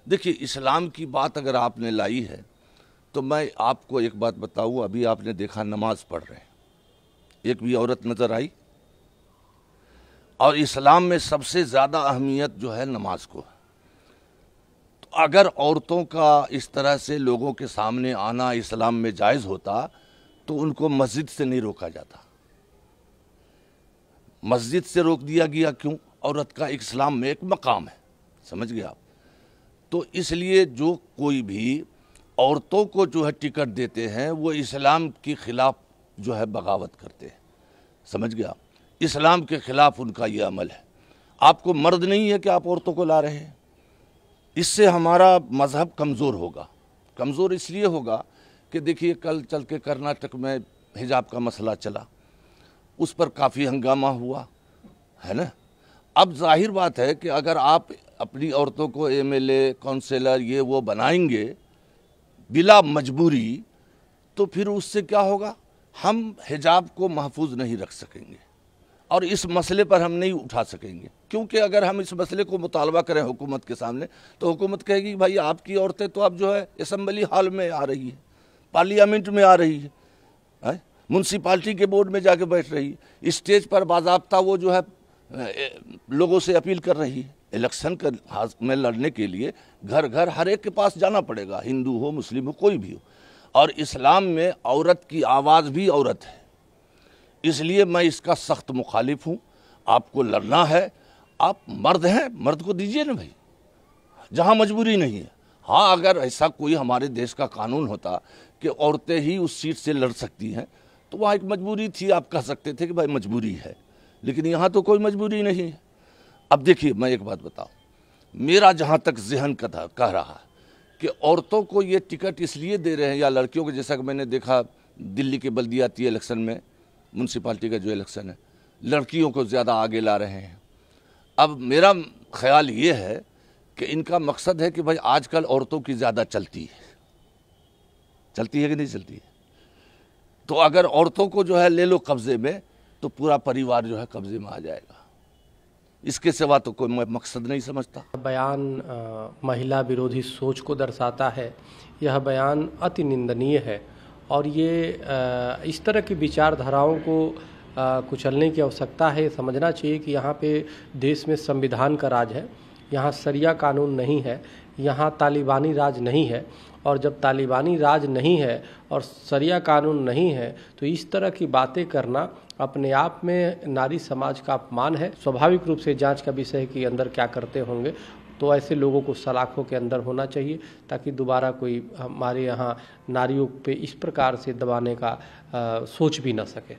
देखिए, इस्लाम की बात अगर आपने लाई है तो मैं आपको एक बात बताऊँ। अभी आपने देखा नमाज पढ़ रहे हैं, एक भी औरत नज़र आई? और इस्लाम में सबसे ज़्यादा अहमियत जो है नमाज को। तो अगर औरतों का इस तरह से लोगों के सामने आना इस्लाम में जायज़ होता तो उनको मस्जिद से नहीं रोका जाता। मस्जिद से रोक दिया गया क्यों? औरत का इस्लाम में एक मकाम है, समझ गए आप? तो इसलिए जो कोई भी औरतों को जो है टिकट देते हैं वो इस्लाम के ख़िलाफ़ जो है बगावत करते हैं, समझ गया आप? इस्लाम के ख़िलाफ़ उनका ये अमल है। आपको मर्द नहीं है कि आप औरतों को ला रहे हैं। इससे हमारा मज़हब कमज़ोर होगा। कमज़ोर इसलिए होगा कि देखिए, कल चल के कर्नाटक में हिजाब का मसला चला, उस पर काफ़ी हंगामा हुआ है ना। अब जाहिर बात है कि अगर आप अपनी औरतों को एमएलए, काउंसलर ये वो बनाएंगे बिला मजबूरी, तो फिर उससे क्या होगा? हम हिजाब को महफूज नहीं रख सकेंगे और इस मसले पर हम नहीं उठा सकेंगे। क्योंकि अगर हम इस मसले को मुतालबा करें हुकूमत के सामने तो हुकूमत कहेगी भाई आपकी औरतें तो अब जो है असम्बली हॉल में आ रही है, पार्लियामेंट में आ रही है, म्यूनसिपाल्टी के बोर्ड में जाके बैठ रही है, स्टेज पर बाज़ाब्ता वो जो है लोगों से अपील कर रही है। इलेक्शन में लड़ने के लिए घर घर हर एक के पास जाना पड़ेगा, हिंदू हो, मुस्लिम हो, कोई भी हो। और इस्लाम में औरत की आवाज़ भी औरत है, इसलिए मैं इसका सख्त मुखालिफ हूँ। आपको लड़ना है, आप मर्द हैं, मर्द को दीजिए ना भाई, जहाँ मजबूरी नहीं है। हाँ, अगर ऐसा कोई हमारे देश का कानून होता कि औरतें ही उस सीट से लड़ सकती हैं तो वहाँ एक मजबूरी थी, आप कह सकते थे कि भाई मजबूरी है, लेकिन यहाँ तो कोई मजबूरी नहीं है। अब देखिए, मैं एक बात बताऊँ, मेरा जहाँ तक जहन कह रहा है कि औरतों को ये टिकट इसलिए दे रहे हैं या लड़कियों को, जैसा कि मैंने देखा दिल्ली के बल्दियाती इलेक्शन में, म्यूनसिपाल्टी का जो इलेक्शन है, लड़कियों को ज़्यादा आगे ला रहे हैं। अब मेरा ख्याल ये है कि इनका मकसद है कि भाई आजकल औरतों की ज़्यादा चलती है कि नहीं चलती है, तो अगर औरतों को जो है ले लो कब्ज़े में तो पूरा परिवार जो है कब्ज़े में आ जाएगा। इसके सिवा तो कोई मैं मकसद नहीं समझता। बयान महिला विरोधी सोच को दर्शाता है। यह बयान अति निंदनीय है और ये इस तरह की विचारधाराओं को कुचलने की आवश्यकता है। समझना चाहिए कि यहाँ पे देश में संविधान का राज है, यहाँ शरिया कानून नहीं है, यहाँ तालिबानी राज नहीं है। और जब तालिबानी राज नहीं है और शरिया कानून नहीं है तो इस तरह की बातें करना अपने आप में नारी समाज का अपमान है। स्वाभाविक रूप से जांच का विषय है कि अंदर क्या करते होंगे, तो ऐसे लोगों को सलाखों के अंदर होना चाहिए ताकि दोबारा कोई हमारे यहाँ नारियों पे इस प्रकार से दबाने का सोच भी ना सके।